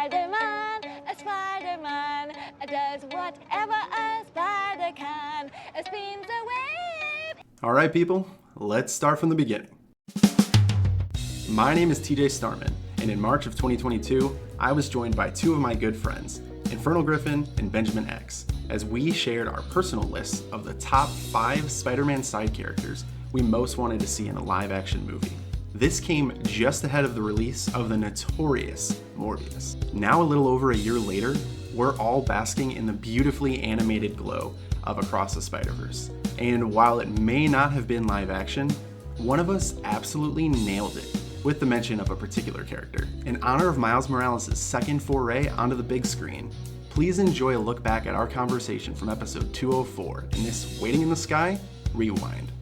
A Spider-Man does whatever a spider can. Spins a web. All right, people, let's start from the beginning. My name is TJ Starman, and in March of 2022, I was joined by two of my good friends, InfernalGriffin and Benjamin X, as we shared our personal lists of the top 5 Spider-Man side characters we most wanted to see in a live-action movie. This came just ahead of the release of the notorious Morbius. Now, a little over a year later, we're all basking in the beautifully animated glow of Across the Spider-Verse. And while it may not have been live action, one of us absolutely nailed it with the mention of a particular character. In honor of Miles Morales' second foray onto the big screen, please enjoy a look back at our conversation from episode 204 in this Waiting in the Sky Rewind.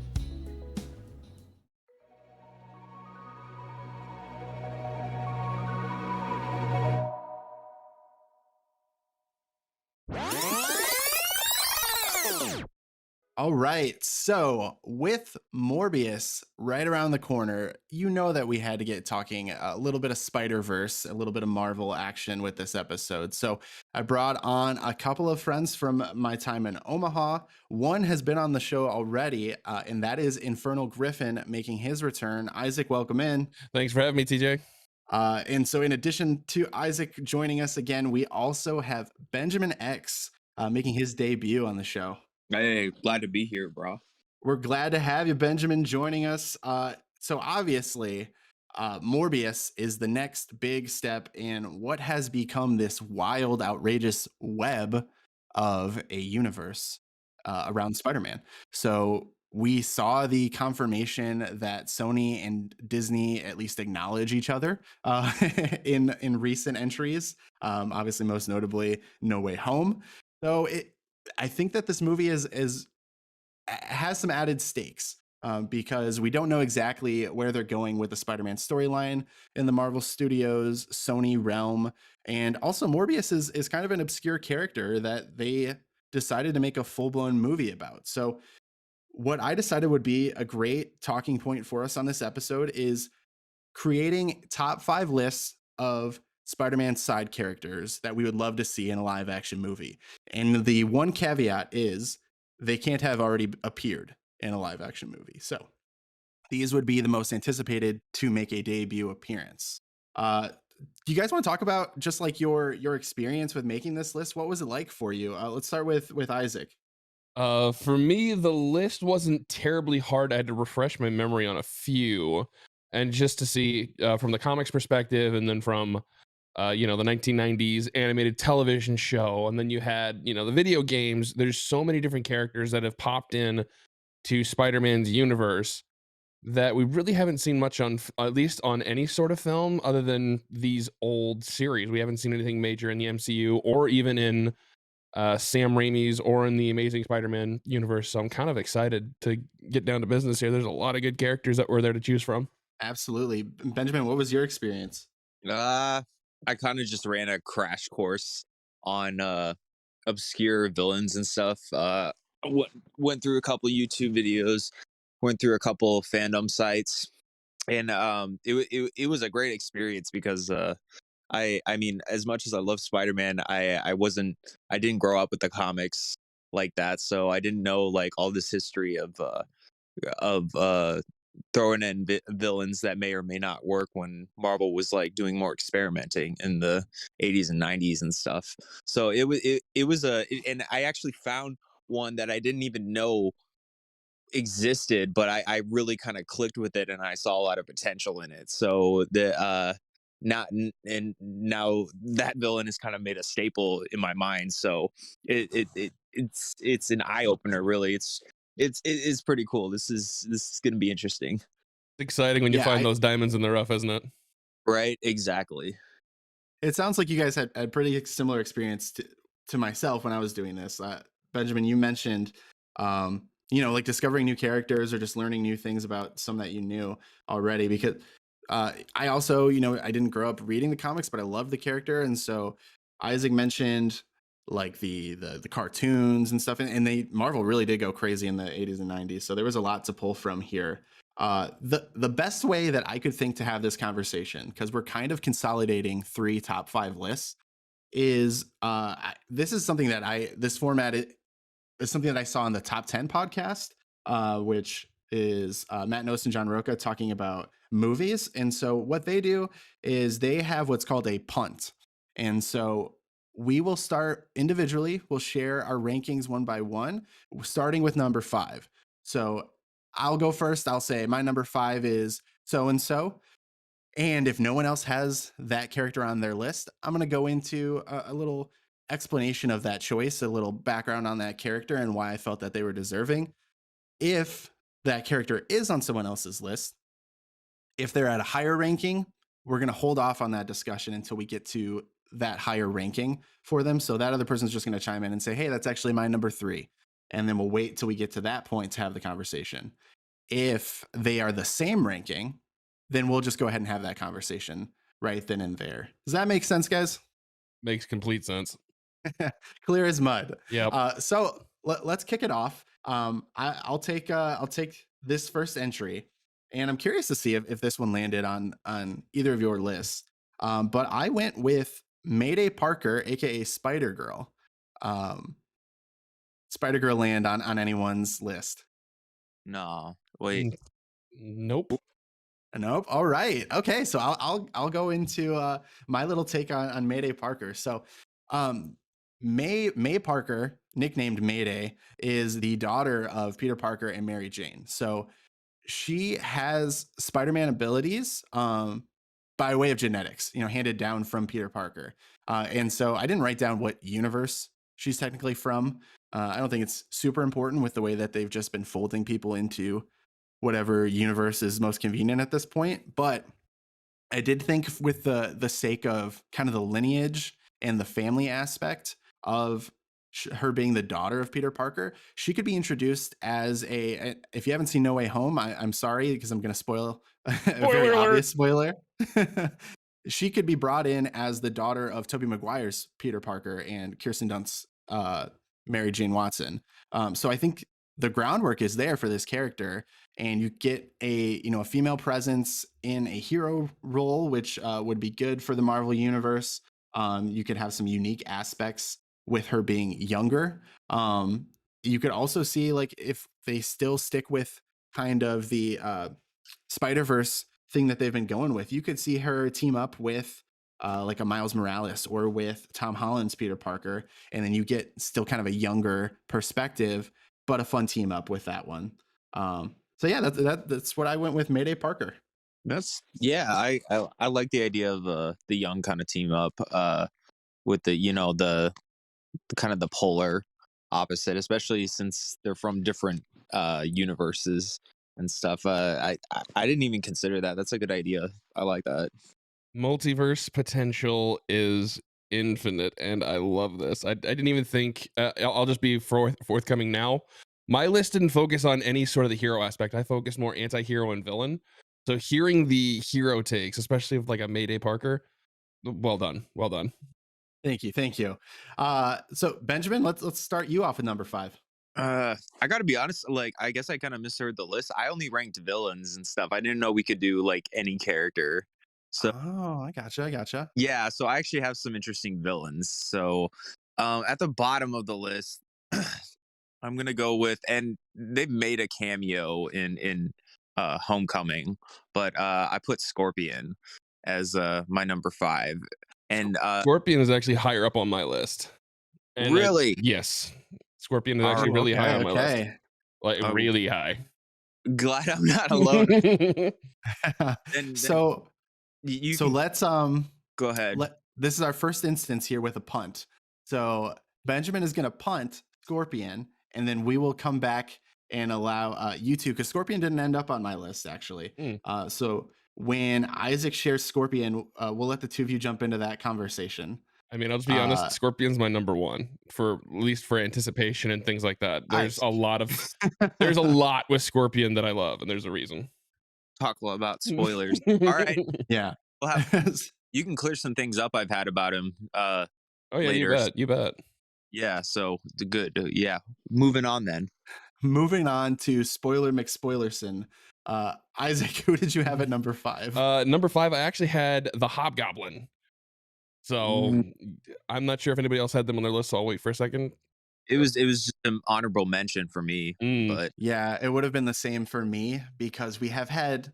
All right, so with Morbius right around the corner, you know that we had to get talking a little bit of Spider-Verse, a little bit of Marvel action with this episode. So I brought on a couple of friends from my time in Omaha. One has been on the show already, and that is InfernalGriffin making his return. Isaac, welcome in. Thanks for having me, TJ. And so in addition to Isaac joining us again, we also have Benjamin X making his debut on the show. Hey, glad to be here, bro. We're glad to have you, Benjamin, joining us. So obviously, Morbius is the next big step in what has become this wild, outrageous web of a universe around Spider-Man. So we saw the confirmation that Sony and Disney at least acknowledge each other in recent entries. Obviously, most notably, No Way Home. So I think that this movie has some added stakes because we don't know exactly where they're going with the Spider-Man storyline in the Marvel Studios, Sony realm. And also Morbius is kind of an obscure character that they decided to make a full-blown movie about. So what I decided would be a great talking point for us on this episode is creating top 5 lists of Spider-Man side characters that we would love to see in a live action movie. And the one caveat is they can't have already appeared in a live action movie. So these would be the most anticipated to make a debut appearance. Do you guys want to talk about just like your experience with making this list? What was it like for you? Let's start with Isaac. For me, the list wasn't terribly hard. I had to refresh my memory on a few, and just to see from the comics perspective, and then from the 1990s animated television show, and then you had the video games. There's so many different characters that have popped in to Spider-Man's universe that we really haven't seen much on, at least on any sort of film other than these old series. We haven't seen anything major in the MCU or even in Sam Raimi's or in the Amazing Spider-Man universe. So I'm kind of excited to get down to business here. There's a lot of good characters that were there to choose from. Absolutely. Benjamin, what was your experience? I kind of just ran a crash course on obscure villains and stuff. Went through a couple YouTube videos, went through a couple fandom sites, and it was a great experience because I mean, as much as I love Spider-Man, I didn't grow up with the comics like that, so I didn't know like all this history of throwing in villains that may or may not work when Marvel was like doing more experimenting in the 80s and 90s and stuff. So it was and I actually found one that I didn't even know existed, but I really kind of clicked with it and I saw a lot of potential in it. So now that villain has kind of made a staple in my mind. So it's an eye opener, really. It's pretty cool. This is going to be interesting. It's exciting when you find those diamonds in the rough, isn't it? Right, exactly. It sounds like you guys had pretty similar experience to myself when I was doing this. Benjamin, you mentioned, like discovering new characters or just learning new things about some that you knew already. Because I also, I didn't grow up reading the comics, but I love the character, and so Isaac mentioned like the cartoons and stuff, and Marvel really did go crazy in the 80s and 90s, so there was a lot to pull from here. The best way that I could think to have this conversation, because we're kind of consolidating 3 top 5 lists, is this is something that this format is something that I saw on the Top 10 podcast, which is Matt Nost and John Roca talking about movies. And so what they do is they have what's called a punt. And so we will start individually. We'll share our rankings one by one, starting with number 5. So I'll go first. I'll say my number 5 is so and so. And if no one else has that character on their list, I'm going to go into a little explanation of that choice, a little background on that character and why I felt that they were deserving. If that character is on someone else's list, if they're at a higher ranking, we're going to hold off on that discussion until we get to that higher ranking for them. So that other person's just going to chime in and say, hey, that's actually my number 3. And then we'll wait till we get to that point to have the conversation. If they are the same ranking, then we'll just go ahead and have that conversation right then and there. Does that make sense, guys? Makes complete sense. Clear as mud. Yeah. So let's kick it off. I'll take this first entry, and I'm curious to see if this one landed on either of your lists. But I went with Mayday Parker, aka Spider Girl. Spider Girl land on anyone's list? No, wait. Nope. Nope. All right. Okay. So I'll go into my little take on Mayday Parker. So May Parker, nicknamed Mayday, is the daughter of Peter Parker and Mary Jane. So she has Spider-Man abilities by way of genetics, handed down from Peter Parker. And so I didn't write down what universe she's technically from. I don't think it's super important with the way that they've just been folding people into whatever universe is most convenient at this point. But I did think, with the sake of kind of the lineage and the family aspect of her being the daughter of Peter Parker, she could be introduced as if you haven't seen No Way Home, I'm sorry, because I'm going to spoil a very obvious spoiler. She could be brought in as the daughter of Tobey Maguire's Peter Parker and Kirsten Dunst's Mary Jane Watson. So I think the groundwork is there for this character, and you get a female presence in a hero role, which would be good for the Marvel universe. You could have some unique aspects with her being younger. You could also see, like, if they still stick with kind of the Spider-Verse thing that they've been going with, you could see her team up with like a Miles Morales or with Tom Holland's Peter Parker, and then you get still kind of a younger perspective, but a fun team up with that one. So yeah, that's what I went with, Mayday Parker. I like the idea of the young kind of team up with the kind of the polar opposite, especially since they're from different universes and stuff. I didn't even consider that. That's a good idea. I like that. Multiverse potential is infinite, and I love this. I didn't even think. I'll just be forthcoming now. My list didn't focus on any sort of the hero aspect. I focused more anti-hero and villain. So hearing the hero takes, especially with like a Mayday Parker, well done. Thank you. So Benjamin, let's start you off with number 5. I gotta be honest, like, I guess I kind of misheard the list. I only ranked villains and stuff. I didn't know we could do like any character. So I gotcha. yeah, so I actually have some interesting villains. So at the bottom of the list, I'm gonna go with, and they've made a cameo in Homecoming, but I put Scorpion as my number 5. And Scorpion is actually higher up on my list. And really? Yes. Scorpion is actually really high on my list. Like really high. Glad I'm not alone. So let's go ahead. This is our first instance here with a punt. So Benjamin is going to punt Scorpion, and then we will come back and allow you two, because Scorpion didn't end up on my list actually. So when Isaac shares Scorpion, we'll let the two of you jump into that conversation. I mean, I'll just be honest, Scorpion's my number 1 for, at least for anticipation and things like that. There's a lot with Scorpion that I love, and there's a reason. Talk about spoilers. All right. Yeah. You can clear some things up I've had about him. Oh yeah, later. You bet. Yeah, so good. Yeah. Moving on then. Moving on to Spoiler McSpoilerson. Isaac, who did you have at number 5? Number 5, I actually had the Hobgoblin. So I'm not sure if anybody else had them on their list, so I'll wait for a second. It was just an honorable mention for me, but Yeah, it would have been the same for me because we've had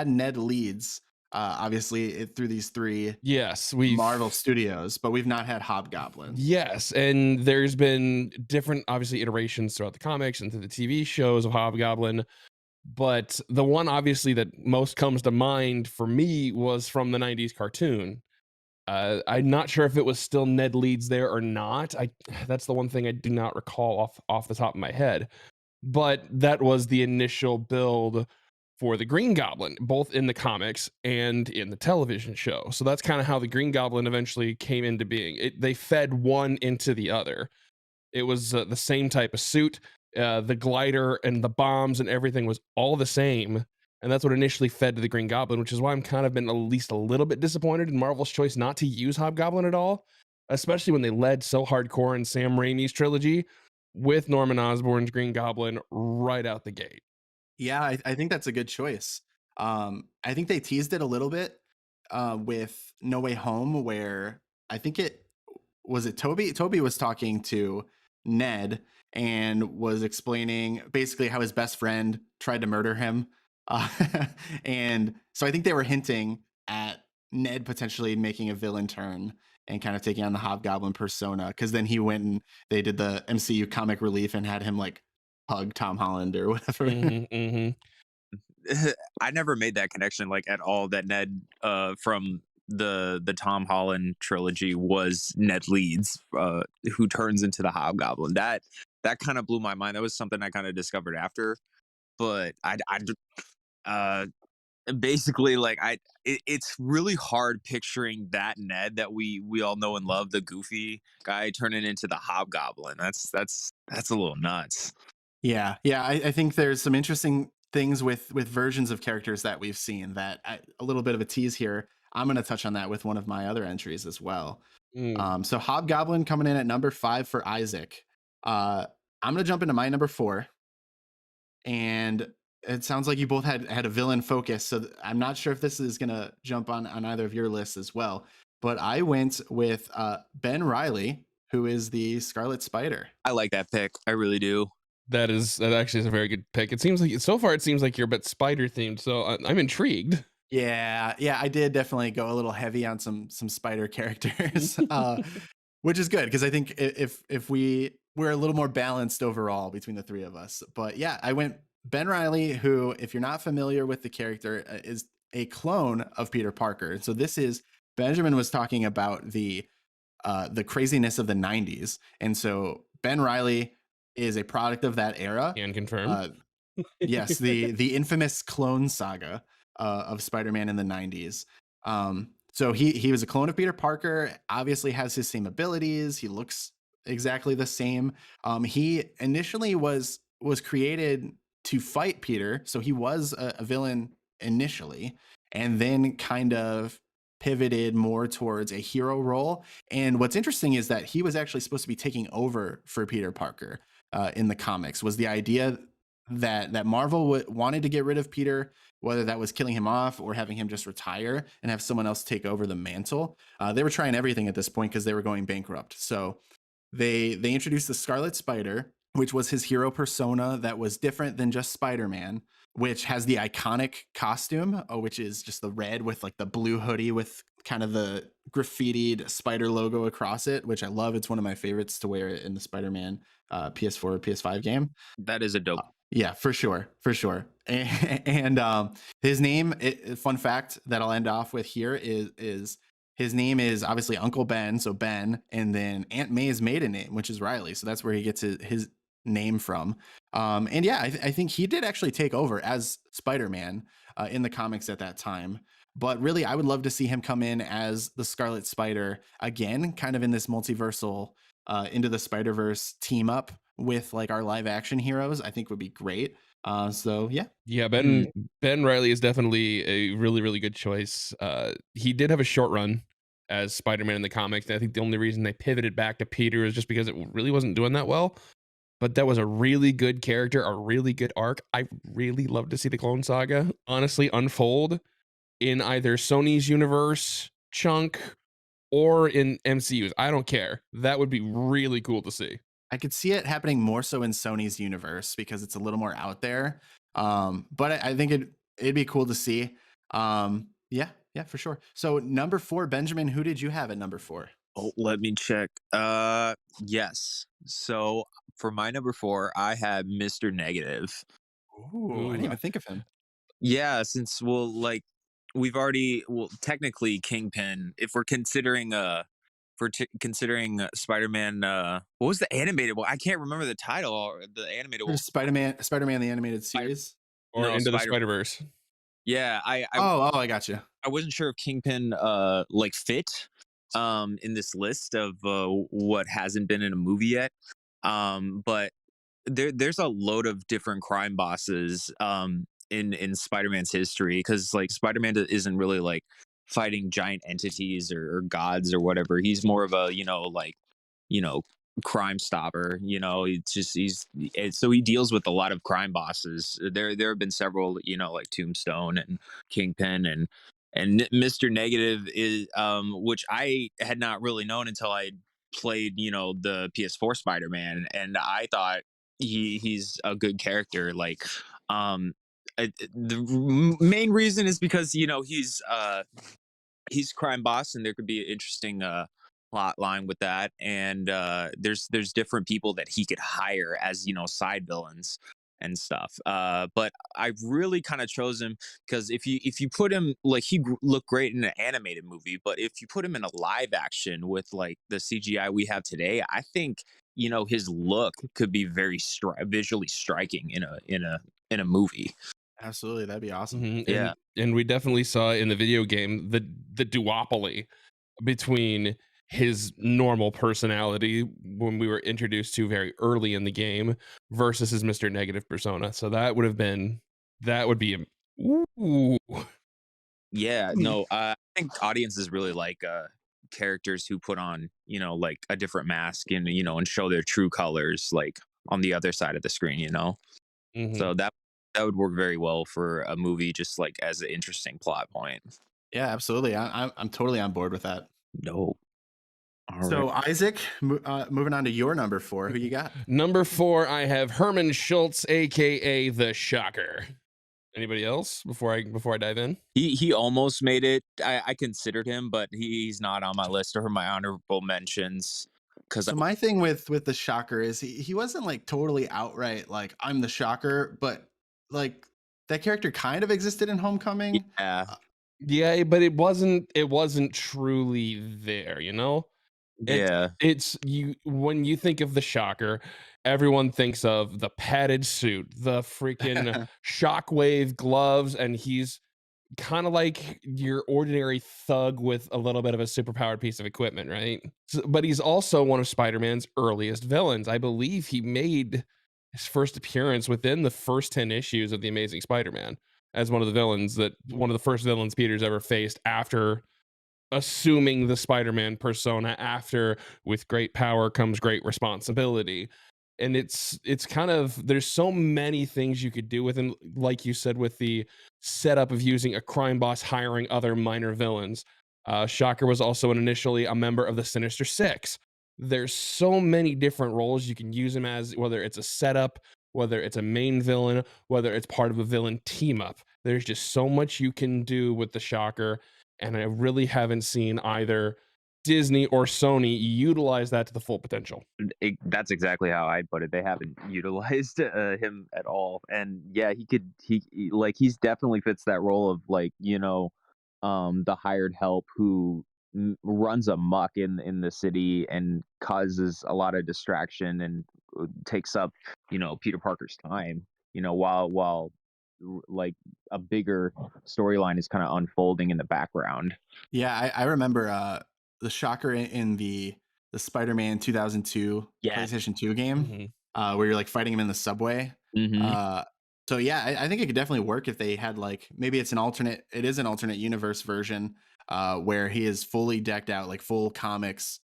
Ned Leeds, obviously through these 3 Yes, we've Marvel Studios, but we've not had Hobgoblin. Yes, and there's been different, obviously, iterations throughout the comics and through the TV shows of Hobgoblin. But the one, obviously, that most comes to mind for me was from the 90s cartoon. I'm not sure if it was still Ned Leeds there or not. That's the one thing I do not recall off the top of my head. But that was the initial build for the Green Goblin, both in the comics and in the television show. So that's kind of how the Green Goblin eventually came into being. They fed one into the other. It was the same type of suit. The glider and the bombs and everything was all the same. And that's what initially fed to the Green Goblin, which is why I'm kind of been at least a little bit disappointed in Marvel's choice not to use Hobgoblin at all, especially when they led so hardcore in Sam Raimi's trilogy with Norman Osborn's Green Goblin right out the gate. Yeah, I think that's a good choice. I think they teased it a little bit with No Way Home, where I think it Toby. Toby was talking to Ned and was explaining basically how his best friend tried to murder him. And so I think they were hinting at Ned potentially making a villain turn and kind of taking on the Hobgoblin persona, because then he went and they did the MCU comic relief and had him like hug Tom Holland or whatever. I never made that connection like at all, that Ned from the Tom Holland trilogy was Ned Leeds, who turns into the Hobgoblin. That kind of blew my mind. That was something I kind of discovered after, but basically, like, it's really hard picturing that Ned that we all know and love, the goofy guy, turning into the Hobgoblin. That's a little nuts. Yeah, I think there's some interesting things with versions of characters that we've seen that a little bit of a tease here. I'm going to touch on that with one of my other entries as well. So Hobgoblin coming in at number 5 for Isaac. I'm going to jump into my number 4. And it sounds like you both had a villain focus. So I'm not sure if this is going to jump on either of your lists as well. But I went with Ben Reilly, who is the Scarlet Spider. I like that pick. I really do. That actually is a very good pick. It seems like so far it seems like you're a bit spider themed, so I'm intrigued. Yeah, I did definitely go a little heavy on some spider characters, which is good because I think if we're a little more balanced overall between the 3 of us. But yeah, I went Ben Reilly, who, if you're not familiar with the character, is a clone of Peter Parker. So this is Benjamin was talking about the craziness of the 90s, and so Ben Reilly is a product of that era. And confirmed. Yes, the infamous clone saga of Spider-Man in the 90s. So he was a clone of Peter Parker, obviously has his same abilities. He looks exactly the same. He initially was created to fight Peter. So he was a villain initially, and then kind of pivoted more towards a hero role. And what's interesting is that he was actually supposed to be taking over for Peter Parker in the comics. Was the idea that Marvel wanted to get rid of Peter, whether that was killing him off or having him just retire and have someone else take over the mantle. They were trying everything at this point because they were going bankrupt. So they introduced the Scarlet Spider, which was his hero persona that was different than just Spider-Man, which has the iconic costume, which is just the red with like the blue hoodie with kind of the graffitied spider logo across it, which I love. It's one of my favorites to wear in the Spider-Man PS4 PS5 game. That is a dope. Yeah, for sure. And his name, fun fact that I'll end off with here is his name is obviously Uncle Ben, so Ben, and then Aunt May's maiden name, which is Riley. So that's where he gets his name from. And yeah, I think he did actually take over as Spider-Man in the comics at that time. But really, I would love to see him come in as the Scarlet Spider again, kind of in this multiversal Into the Spider-Verse team up with like our live action heroes. I think would be great. So yeah. Ben Reilly is definitely a really, really good choice. He did have a short run as Spider-Man in the comics, and I think the only reason they pivoted back to Peter is just because it really wasn't doing that well. but that was a really good character, a really good arc. I really love to see the Clone Saga honestly unfold in either Sony's universe chunk or in MCU's. I don't care. That would be really cool to see. I could see it happening more so in Sony's universe because it's a little more out there. But I think it'd be cool to see. Yeah, yeah, for sure. So number 4, Benjamin, who did you have at number 4? Oh, let me check. Yes. So for my number 4, I have Mr. Negative. Ooh, I didn't Ooh. even think of him. Yeah, since technically Kingpin, if we're considering considering Spider-Man, what was the animated one? I can't remember the title or the animated one. There's Spider-Man the animated series. Or No, Into the Spider. Spider-Verse. Yeah, Oh, I got you. I wasn't sure if Kingpin like fit in this list of what hasn't been in a movie yet. But there's a load of different crime bosses in Spider-Man's history, because like Spider-Man isn't really like fighting giant entities or gods or whatever. He's more of a, you know crime stopper. It's just so he deals with a lot of crime bosses. There have been several, like Tombstone and Kingpin, and Mr. Negative is which I had not really known until I played, the PS4 Spider-Man, and I thought he's a good character. Like, the main reason is because he's crime boss, and there could be an interesting plot line with that. And there's different people that he could hire as, side villains and stuff. But I really kind of chose him because if you put him, like, he looked great in an animated movie, but if you put him in a live action with like the CGI we have today, I think, his look could be very visually striking in a movie. Absolutely, that'd be awesome. Mhm, Yeah. and we definitely saw in the video game the duopoly between his normal personality when we were introduced to very early in the game versus his Mr. Negative persona. So that would be ooh. Yeah, no, I think audiences really like characters who put on, like a different mask, and show their true colors, like on the other side of the screen. Mhm. So that would work very well for a movie, just like as an interesting plot point. Yeah, absolutely. I'm totally on board with that. No. All So right. Isaac, moving on to your number 4, who you got? Number 4, I have Herman Schultz, aka the Shocker. Anybody else before I dive in? He almost made it. I considered him, but he's not on my list or my honorable mentions because So my thing with the Shocker is he wasn't like totally outright like I'm the Shocker, but like that character kind of existed in Homecoming. yeah, Uh, Yeah, but it wasn't truly there, you know? It's yeah. it's you when you think of the Shocker, everyone thinks of the padded suit, the freaking shockwave gloves, and he's kind of like your ordinary thug with a little bit of a superpowered piece of equipment, right? But he's also one of Spider-Man's earliest villains. I believe he made his first appearance within the first 10 issues of The Amazing Spider-Man as one of the first villains Peter's ever faced after assuming the Spider-Man persona after with great power comes great responsibility. And it's kind of there's so many things you could do with him, like you said, with the setup of using a crime boss hiring other minor villains. Shocker was also initially a member of the Sinister Six. There's so many different roles you can use him as, whether it's a setup, whether it's a main villain, whether it's part of a villain team up. There's just so much you can do with the Shocker, and I really haven't seen either Disney or Sony utilize that to the full potential. That's exactly how I put it. They haven't utilized him at all, and yeah, he's definitely fits that role of, like, the hired help who runs amok in the city and causes a lot of distraction and takes up, Peter Parker's time, while like a bigger storyline is kind of unfolding in the background. yeah, I remember the Shocker in the Spider-Man 2002 Yeah. PlayStation 2 game, Mhm. where you're like fighting him in the subway. Mm-hmm. So yeah, I think it could definitely work if they had like maybe it is an alternate universe version where he is fully decked out, like full comics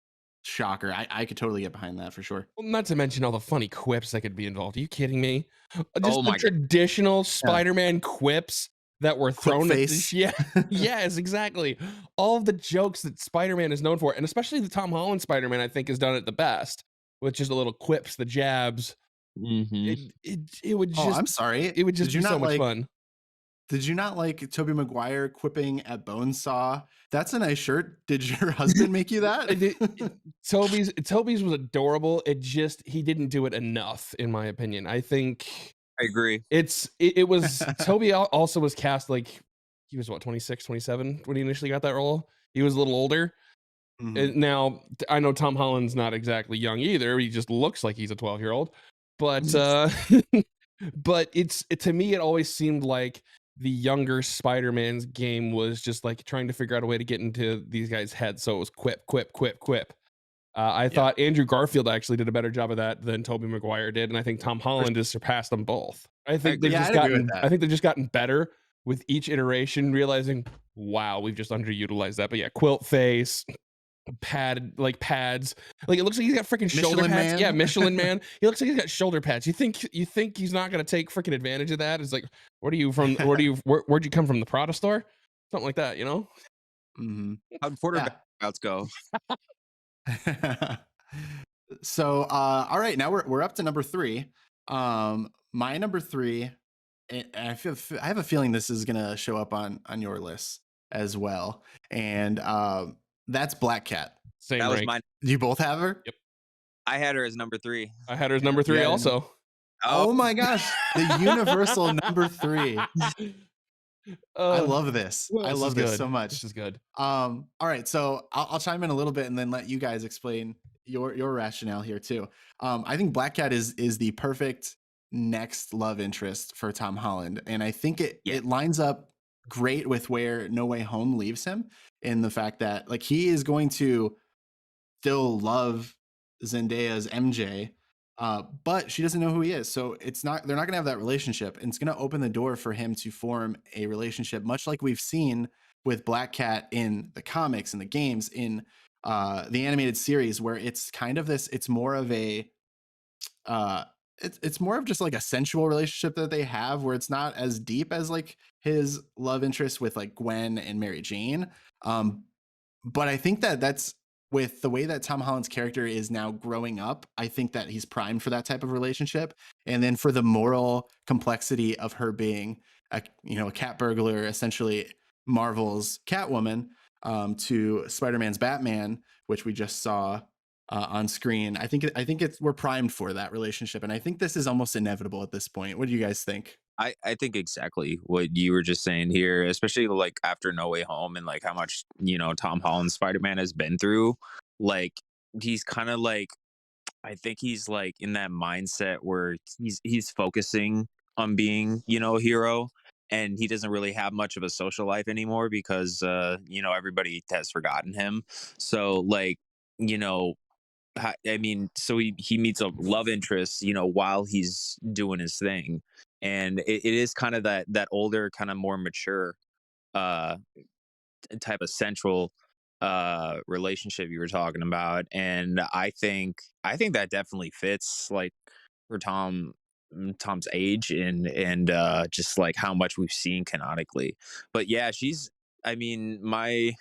shocker. I could totally get behind that for sure. Well, not to mention all the funny quips that could be involved. Are you kidding me? Just Oh the my God. traditional Spider-Man quips that were Quip thrown at face. this. Yeah, yes, exactly. All of the jokes that Spider-Man is known for, and especially the Tom Holland Spider-Man, I think has done it the best with just the little quips, the jabs. Mhm. It would Oh, just I'm sorry. it would just Did you be so not much like? fun. Did you not like Tobey Maguire quipping at Bonesaw? That's a nice shirt. Did your husband make you that? Toby's was adorable. He didn't do it enough, in my opinion. I think I agree. it was Toby also was cast like he was what 26, 27 when he initially got that role. He was a little older. Mhm. Now I know Tom Holland's not exactly young either. He just looks like he's a 12-year-old. But but to me it always seemed like the younger Spider-Man's game was just like trying to figure out a way to get into these guys' heads. So it was quip, quip, quip, quip. I Yeah. thought Andrew Garfield actually did a better job of that than Tobey Maguire did, and I think Tom Holland has surpassed them both. I think agree. they've Yeah, just I'd agree with gotten. I that. think they've just gotten better with each iteration, realizing, wow, we've just underutilized that. But yeah, quilt face, pads. Like it looks like he's got freaking shoulder Michelin pads. Yeah, Man. Michelin Man. He looks like he's got shoulder pads. You think he's not gonna take freaking advantage of that? It's like, what are you from? Where'd you come from? The Prada store? Something like that, you know? Mhm. How'd quarterback routes go? Yeah. So, all right, now we're up to number 3. My number 3, and I have a feeling this is gonna show up on your list as well, and that's Black Cat. Same That was rank. mine. Do you both have her? Yep. I had her as number 3. I had her as number 3 Yeah. also. Oh my gosh, the universal number 3. I love this. I This love is this good. so much. This is good. All right, so I'll chime in a little bit and then let you guys explain your rationale here too. I think Black Cat is the perfect next love interest for Tom Holland, and I think Yeah. it lines up great with where No Way Home leaves him, in the fact that like he is going to still love Zendaya's MJ, but she doesn't know who he is. So they're not gonna have that relationship, and it's gonna open the door for him to form a relationship, much like we've seen with Black Cat in the comics and the games, in the animated series, where it's kind of this. It's more of a it's more of just like a sensual relationship that they have, where it's not as deep as like his love interest with like Gwen and Mary Jane. But I think that that's, with the way that Tom Holland's character is now growing up, I think that he's primed for that type of relationship. And then for the moral complexity of her being a cat burglar, essentially Marvel's Catwoman, to Spider-Man's Batman, which we just saw on screen. I think we're primed for that relationship, and I think this is almost inevitable at this point. What do you guys think? I think exactly what you were just saying here, especially like after No Way Home and like how much, Tom Holland Spider-Man has been through. Like he's kind of like, I think he's like in that mindset where he's focusing on being, a hero, and he doesn't really have much of a social life anymore because everybody has forgotten him. So like, you know, I mean, so he meets a love interest, while he's doing his thing, and it is kind of that older, kind of more mature, uh, type of central relationship you were talking about, and I think that definitely fits like for Tom's age and just like how much we've seen canonically. But yeah, I mean, my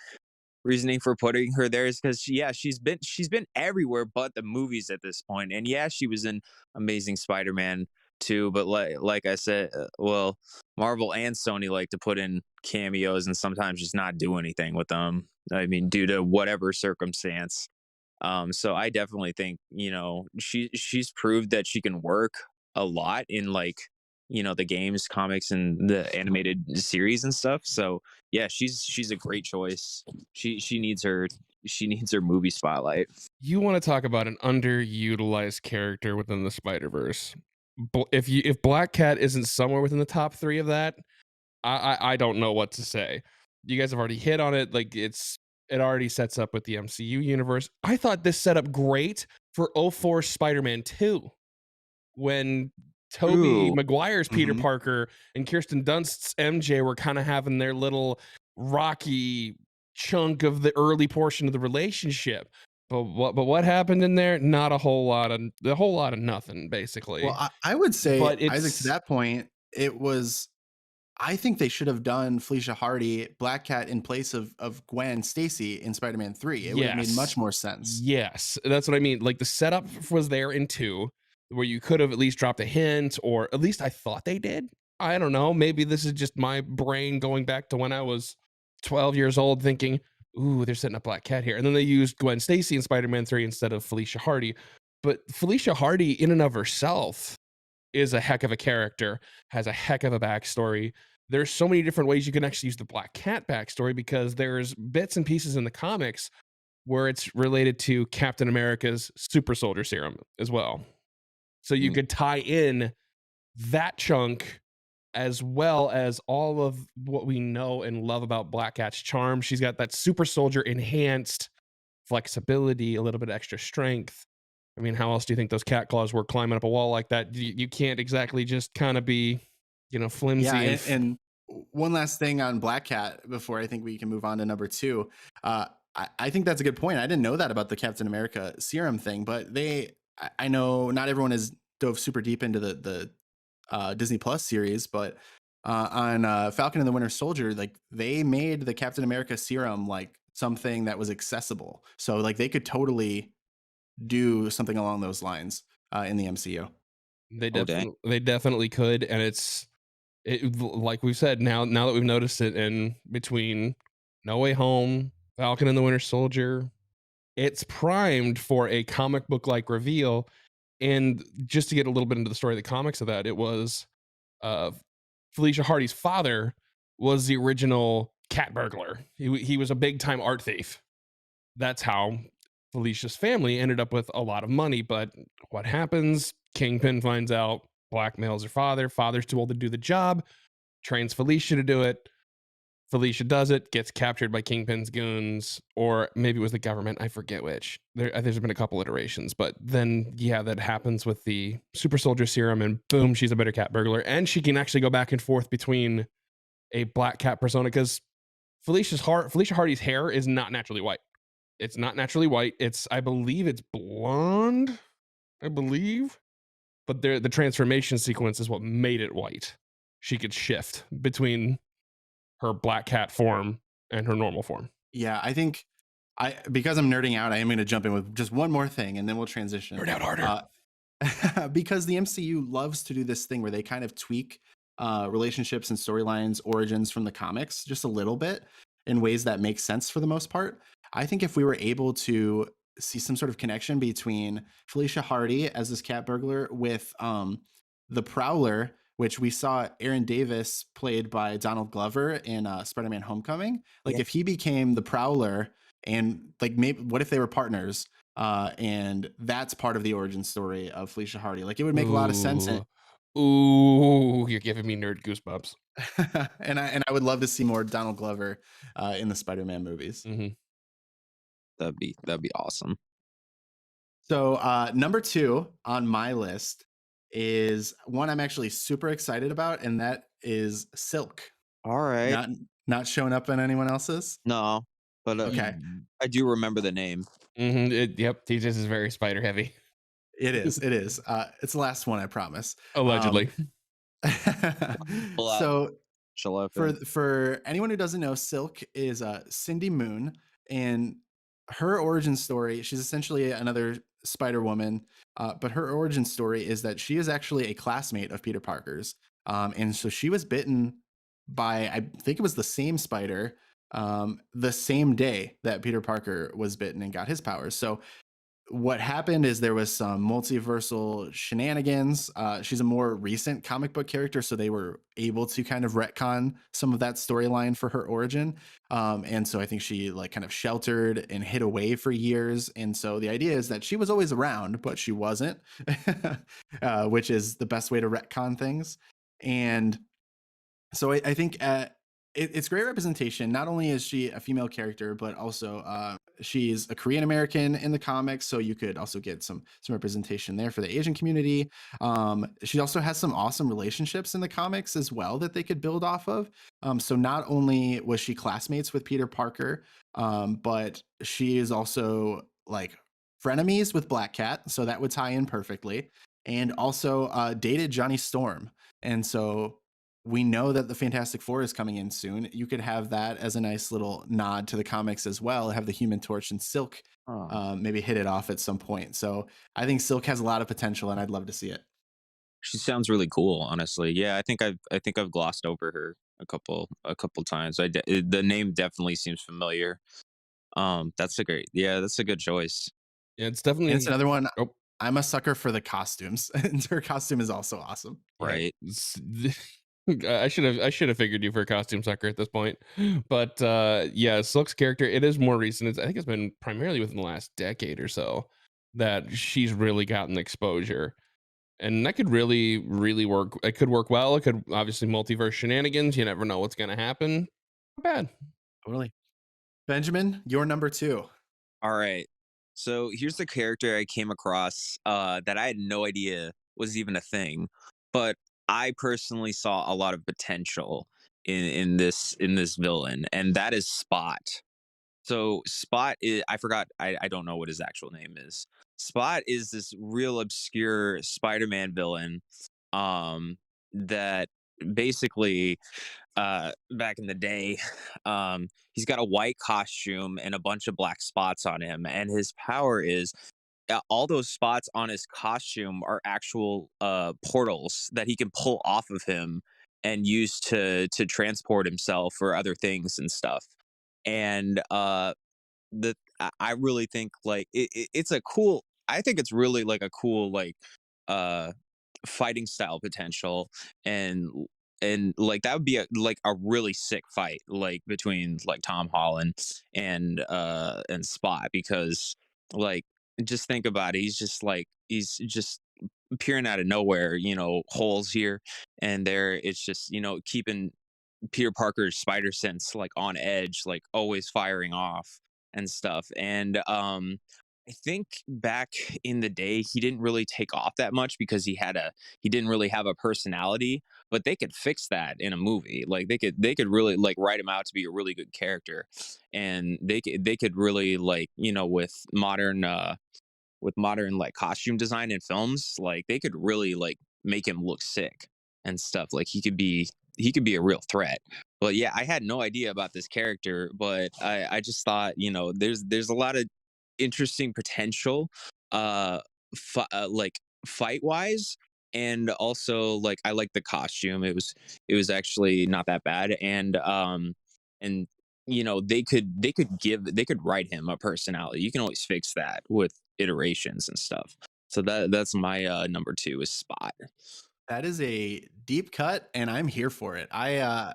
reasoning for putting her there is because she's been everywhere but the movies at this point. And yeah, she was in Amazing Spider-Man too, but like I said, well, Marvel and Sony like to put in cameos and sometimes just not do anything with them. I mean, due to whatever circumstance. So I definitely think she's proved that she can work a lot in like the games, comics, and the animated series and stuff. So yeah, she's a great choice. She needs her movie spotlight. You want to talk about an underutilized character within the Spider-Verse. If Black Cat isn't somewhere within the top 3 of that, I don't know what to say. You guys have already hit on it. Like it already sets up with the MCU universe. I thought this set up great for '04 Spider-Man 2, when Tobey Ooh. Maguire's Peter Mhm. Parker and Kirsten Dunst's MJ were kind of having their little rocky chunk of the early portion of the relationship. But what happened in there? Not a whole lot of nothing, basically. Well, I would say, But Isaac, to it's that point, it was I think they should have done Felicia Hardy, Black Cat in place of Gwen Stacy in Spider-Man 3. It would have made much yes. more sense. Yes. That's what I mean. Like the setup was there in 2 where you could have at least dropped a hint, or at least I thought they did. I don't know. Maybe this is just my brain going back to when I was 12 years old thinking, ooh, they're setting up Black Cat here. And then they used Gwen Stacy in Spider-Man 3 instead of Felicia Hardy. But Felicia Hardy in and of herself is a heck of a character, has a heck of a backstory. There's so many different ways you can actually use the Black Cat backstory, because there's bits and pieces in the comics where it's related to Captain America's super soldier serum as well. So you Mm. could tie in that chunk as well as all of what we know and love about Black Cat's charm. She's got that super soldier enhanced flexibility, a little bit extra strength. I mean, how else do you think those cat claws were climbing up a wall like that? You can't exactly just kind of be, flimsy. Yeah, And and one last thing on Black Cat before I think we can move on to number 2. I think that's a good point. I didn't know that about the Captain America serum thing, but I know not everyone has dove super deep into the Disney Plus series, but on Falcon and the Winter Soldier, like they made the Captain America serum like something that was accessible. So like they could totally do something along those lines in the MCU. they Oh, dang. definitely could. And like we've said, now that we've noticed it in between No Way Home, Falcon and the Winter Soldier, it's primed for a comic book like reveal. And just to get a little bit into the story of the comics of that, it was uh, Felicia Hardy's father was the original cat burglar. He was a big time art thief. That's how Felicia's family ended up with a lot of money. But what happens? Kingpin finds out, blackmails her father. Father's too old to do the job, trains Felicia to do it. Felicia does it, gets captured by Kingpin's goons, or maybe it was the government. I forget which. There's been a couple iterations, but then, yeah, that happens with the super soldier serum, and boom, she's a better cat burglar. And she can actually go back and forth between a Black Cat persona, because Felicia Hardy's hair is not naturally white. It's not naturally white. I believe it's blonde. I believe. But the transformation sequence is what made it white. She could shift between her Black Cat form and her normal form. Yeah, I think because I'm nerding out, I am going to jump in with just one more thing, and then we'll transition. Nerd out harder. Because the MCU loves to do this thing where they kind of tweak relationships and storylines, origins from the comics just a little bit in ways that make sense for the most part. I think if we were able to see some sort of connection between Felicia Hardy as this cat burglar with the Prowler, which we saw Aaron Davis played by Donald Glover in Spider-Man Homecoming. Like Yeah. if he became the Prowler, and like maybe what if they were partners? And that's part of the origin story of Felicia Hardy. Like it would make a lot of sense. Ooh, you're giving me nerd goosebumps. And I would love to see more Donald Glover in the Spider-Man movies. Mm-hmm. That'd be awesome. So number 2 on my list is one I'm actually super excited about, and that is Silk. All right. Not showing up in anyone else's. No, but Okay. I do remember the name. Mm-hmm. Yep, TJ's is very spider heavy. It is. It's the last one, I promise. Allegedly. So For for anyone who doesn't know, Silk is Cindy Moon, and her origin story, she's essentially another Spider Woman, but her origin story is that she is actually a classmate of Peter Parker's, and so she was bitten by, I think it was the same spider, the same day that Peter Parker was bitten and got his powers. So what happened is there was some multiversal shenanigans. She's a more recent comic book character, so they were able to kind of retcon some of that storyline for her origin. And so I think she like kind of sheltered and hid away for years. And so the idea is that she was always around, but she wasn't, which is the best way to retcon things. And so I think it's great representation. Not only is she a female character, but also she's a Korean American in the comics, so you could also get some representation there for the Asian community. She also has some awesome relationships in the comics as well that they could build off of. So not only was she classmates with Peter Parker, but she is also like frenemies with Black Cat, so that would tie in perfectly, and also dated Johnny Storm. And so we know that the Fantastic Four is coming in soon. You could have that as a nice little nod to the comics as well. Have the Human Torch and Silk maybe hit it off at some point. So I think Silk has a lot of potential, and I'd love to see it. She sounds really cool, honestly. Yeah, I think I've glossed over her a couple times. The name definitely seems familiar. That's a good choice. Yeah, it's And it's definitely. another one. Oh, I'm a sucker for the costumes, and her costume is also awesome. yeah. Right. I should have figured you for a costume sucker at this point, but yeah, Silk's character, it is more recent. I think it's been primarily within the last decade or so that she's really gotten exposure, and that could really work. It could work well. It could obviously multiverse shenanigans. You never know what's gonna happen. Not bad. Totally. Benjamin, your number 2. All right. So here's the character I came across that I had no idea was even a thing, but I personally saw a lot of potential in this villain, and that is Spot. So Spot is, I forgot, I don't know what his actual name is. Spot is this real obscure Spider-Man villain that basically back in the day, he's got a white costume and a bunch of black spots on him, and his power is all those spots on his costume are actual portals that he can pull off of him and use to transport himself or other things and stuff. And I really think like it's a cool. I think it's really like a cool like uh fighting style potential, and like that would be a really sick fight like between like Tom Holland and Spot, because like just think about it, he's just appearing out of nowhere, holes here and there. It's just, keeping Peter Parker's spider sense like on edge, like always firing off and stuff. And I think back in the day he didn't really take off that much because he didn't really have a personality, but they could fix that in a movie. Like they could really like write him out to be a really good character, and they could really like, with modern like costume design in films, like they could really like make him look sick and stuff. Like he could be a real threat. But yeah, I had no idea about this character, but I just thought, there's a lot of interesting potential, like fight wise, and also like I like the costume. It was actually not that bad, and they could write him a personality. You can always fix that with iterations and stuff. So that's my number 2 is Spot. That is a deep cut, and I'm here for it. I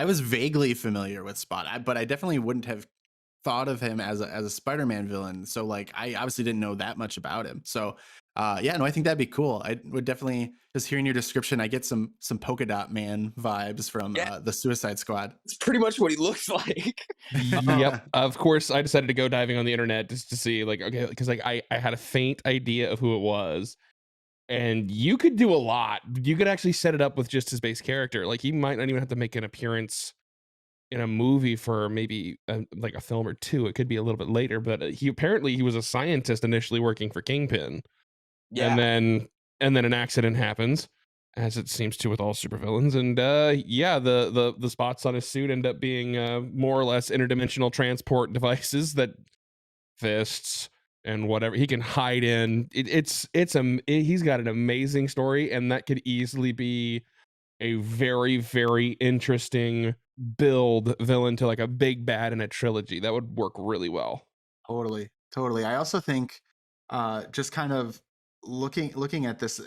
was vaguely familiar with Spot, but I definitely wouldn't have thought of him as a Spider-Man villain. So like I obviously didn't know that much about him. So yeah, no, I think that'd be cool. I would definitely, just hearing your description, I get some polka dot man vibes from Yeah. the Suicide Squad. It's pretty much what he looks like. Yep. Of course, I decided to go diving on the internet just to see, like, okay, because like I had a faint idea of who it was, and you could do a lot. You could actually set it up with just his base character. Like he might not even have to make an appearance in a movie for maybe like a film or two. It could be a little bit later, but he was a scientist initially working for Kingpin, Yeah. and then an accident happens, as it seems to with all supervillains. And yeah, the spots on his suit end up being more or less interdimensional transport devices that fists and whatever he can hide in. He's got an amazing story, and that could easily be a very, very interesting build villain to like a big bad in a trilogy. That would work really well. Totally. I also think just kind of looking at this,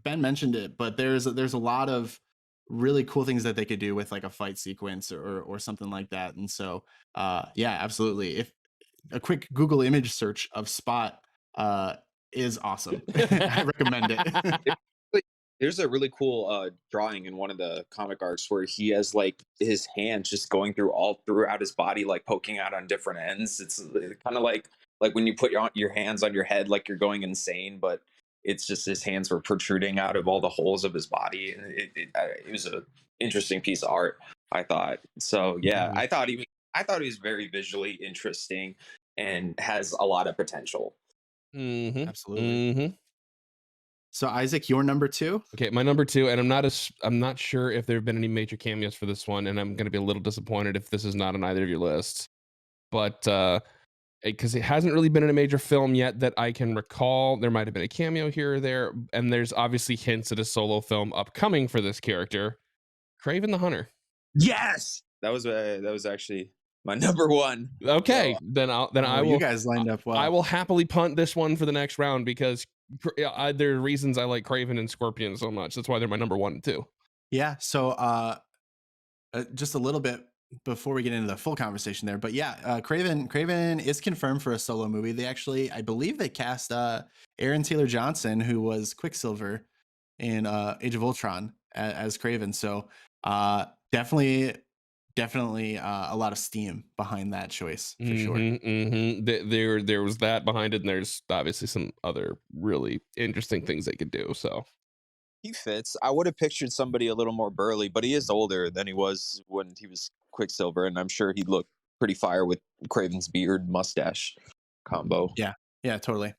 Ben mentioned it, but there's a lot of really cool things that they could do with like a fight sequence or something like that. And so yeah, absolutely. If a quick Google image search of Spot is awesome. I recommend it. There's a really cool drawing in one of the comic arcs where he has like his hands just going all throughout his body, like poking out on different ends. It's kind of like when you put your hands on your head, like you're going insane, but it's just his hands were protruding out of all the holes of his body. And it was a interesting piece of art, I thought. So yeah, I thought he was very visually interesting. and has a lot of potential. Mm-hmm. Absolutely. Mm-hmm. So Isaac, your number 2? Okay, my number 2, and I'm not sure if there have been any major cameos for this one, and I'm going to be a little disappointed if this is not on either of your lists. But because it hasn't really been in a major film yet that I can recall, there might have been a cameo here or there, and there's obviously hints at a solo film upcoming for this character, Kraven the Hunter. Yes, that was actually my number 1. Okay, So, then I will. You guys lined up well. I will happily punt this one for the next round because there are reasons I like Kraven and Scorpion so much. That's why they're my number 1 and 2. Yeah. So just a little bit before we get into the full conversation there, but yeah, Kraven is confirmed for a solo movie. They actually, I believe, they cast Aaron Taylor Johnson, who was Quicksilver in Age of Ultron, as Kraven. So definitely a lot of steam behind that choice for sure. There was that behind it, and there's obviously some other really interesting things they could do. So he fits. I would have pictured somebody a little more burly, but he is older than he was when he was Quicksilver, and I'm sure he'd look pretty fire with Craven's beard mustache combo. Yeah, totally.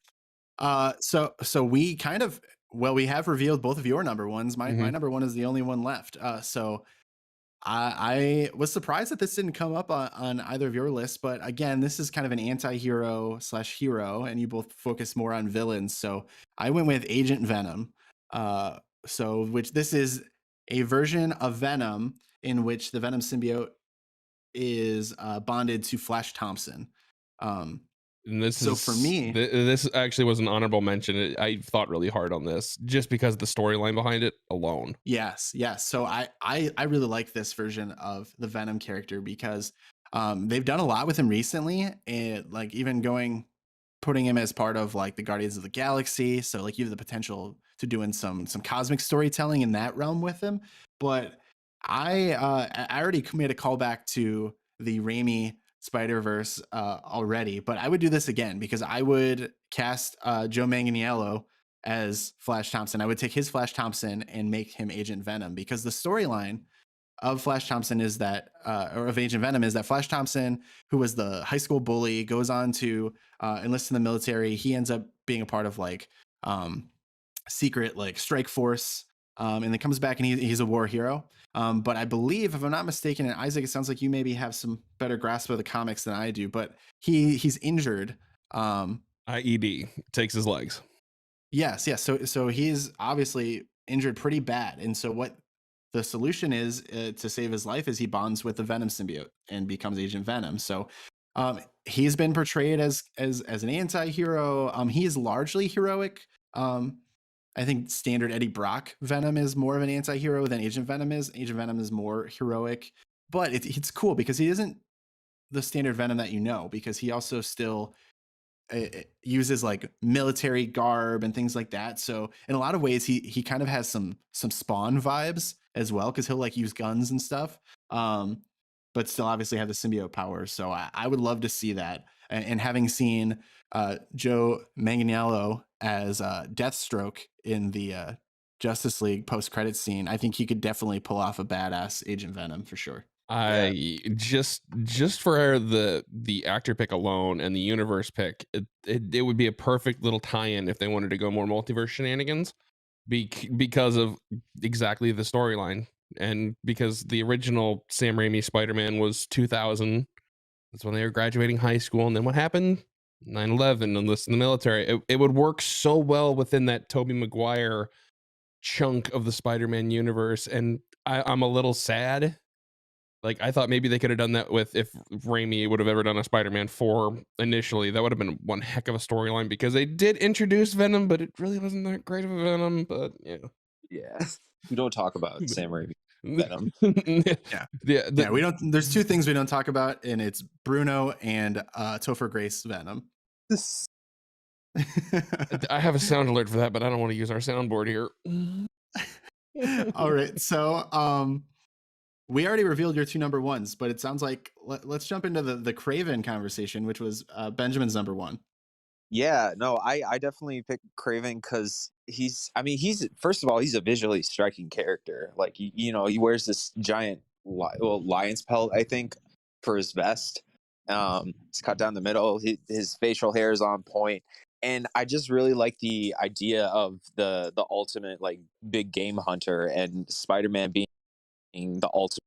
So we kind of, well, we have revealed both of your number ones. My number 1 is the only one left. So I was surprised that this didn't come up on either of your lists, but again, this is kind of an anti-hero / hero, and you both focus more on villains. So I went with Agent Venom. Which this is a version of Venom in which the Venom symbiote is bonded to Flash Thompson. and this So is for me, this actually was an honorable mention. I thought really hard on this just because of the storyline behind it alone. yes. So I really like this version of the Venom character because they've done a lot with him recently, and like even putting him as part of like the Guardians of the Galaxy. So like you have the potential to doing some cosmic storytelling in that realm with him. But I already made a callback to the Raimi Spider-Verse already, but I would do this again because I would cast Joe Manganiello as Flash Thompson. I would take his Flash Thompson and make him Agent Venom, because the storyline of Flash Thompson is that, or of Agent Venom, is that Flash Thompson, who was the high school bully, goes on to enlist in the military. He ends up being a part of like secret like strike force, and then comes back and he's a war hero. But I believe, if I'm not mistaken, and Isaac, it sounds like you maybe have some better grasp of the comics than I do, but he's injured. IED takes his legs. Yes. So he's obviously injured pretty bad, and so what the solution is to save his life is he bonds with the Venom symbiote and becomes Agent Venom. So he's been portrayed as an anti-hero. He is largely heroic. I think standard Eddie Brock Venom is more of an anti-hero than Agent Venom is. Agent Venom is more heroic, but it's cool because he isn't the standard Venom that you know, because he also still uses like military garb and things like that. So in a lot of ways, he kind of has some Spawn vibes as well, because he'll like use guns and stuff, but still obviously have the symbiote powers. So I would love to see that. And having seen Joe Manganiello as Deathstroke in the Justice League post-credit scene, I think he could definitely pull off a badass Agent Venom for sure. I just for the actor pick alone and the universe pick, it would be a perfect little tie-in if they wanted to go more multiverse shenanigans, because of exactly the storyline, and because the original Sam Raimi Spider-Man was 2000. That's when they were graduating high school, and then what happened? 9/11, enlisted in the military. It would work so well within that Tobey Maguire chunk of the Spider-Man universe, and I'm a little sad. Like, I thought maybe they could have done that with, if Raimi would have ever done a Spider-Man 4 initially, that would have been one heck of a storyline, because they did introduce Venom, but it really wasn't that great of a Venom. But yeah, we don't talk about Sam Raimi Venom. Yeah, we don't. There's two things we don't talk about, and it's Bruno and Topher Grace Venom. I have a sound alert for that, but I don't want to use our soundboard here. All right, so we already revealed your two number ones, but it sounds like let's jump into the Kraven conversation, which was Benjamin's number 1. Yeah, no, I definitely picked Kraven because he's first of all, he's a visually striking character. Like, he wears this giant lion's pelt, I think, for his vest, It's cut down the middle. His facial hair is on point, and I just really like the idea of the ultimate like big game hunter, and Spider-Man being the ultimate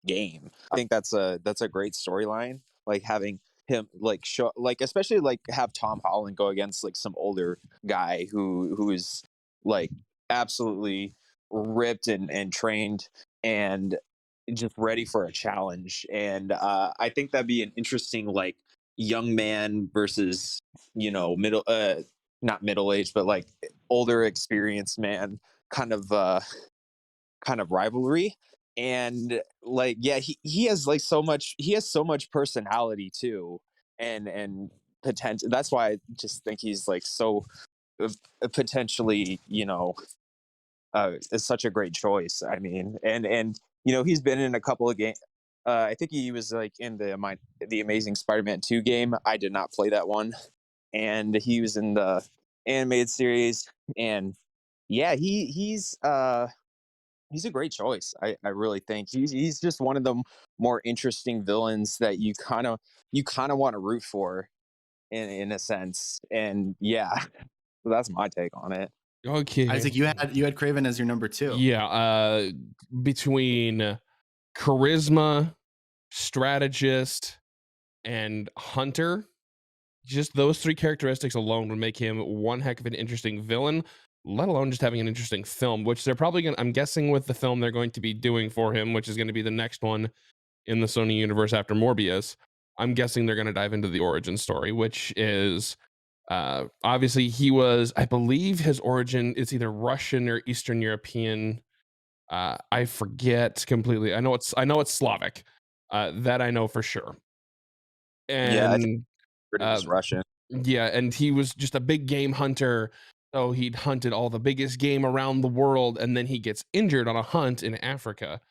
game. I think that's a great storyline. Like having him like show like especially like have Tom Holland go against like some older guy who is like absolutely ripped and trained and just ready for a challenge. And I think that'd be an interesting like young man versus middle not middle age but like older experienced man kind of rivalry. And like yeah, he has like so much personality too, and potential. That's why I just think he's like so potentially is such a great choice. I mean, and he's been in a couple of games. I think he was like in the Amazing Spider-Man 2 game. I did not play that one, and he was in the animated series. And yeah, he's a great choice. I really think he's just one of the more interesting villains that you kind of want to root for in a sense. And yeah, so that's my take on it. Okay. Isaac, you had Craven as your number 2. Yeah. Between charisma, strategist, and hunter, just those 3 characteristics alone would make him one heck of an interesting villain, let alone just having an interesting film, which they're probably going to, I'm guessing with the film they're going to be doing for him, which is going to be the next one in the Sony universe after Morbius. I'm guessing they're going to dive into the origin story, which is obviously he was, I believe his origin is either Russian or Eastern European. I forget completely. I know it's Slavic. That I know for sure. Yeah, I think And it was Russian. yeah, and he was just a big game hunter. So he'd hunted all the biggest game around the world, and then he gets injured on a hunt in Africa.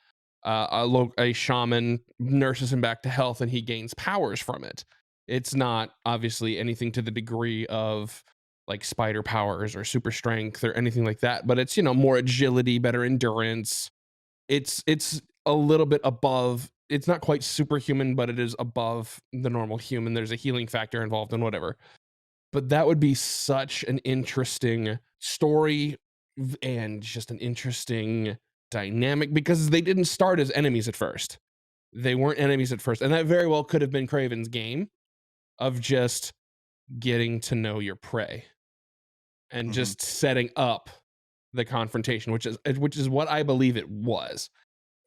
A shaman nurses him back to health, and he gains powers from it. It's not obviously anything to the degree of like spider powers or super strength or anything like that, but it's more agility, better endurance. It's a little bit above. It's not quite superhuman, but it is above the normal human. There's a healing factor involved in whatever. But that would be such an interesting story and just an interesting dynamic because they didn't start as enemies at first. They weren't enemies at first. And that very well could have been Craven's game of just getting to know your prey and just setting up the confrontation, which is what I believe it was.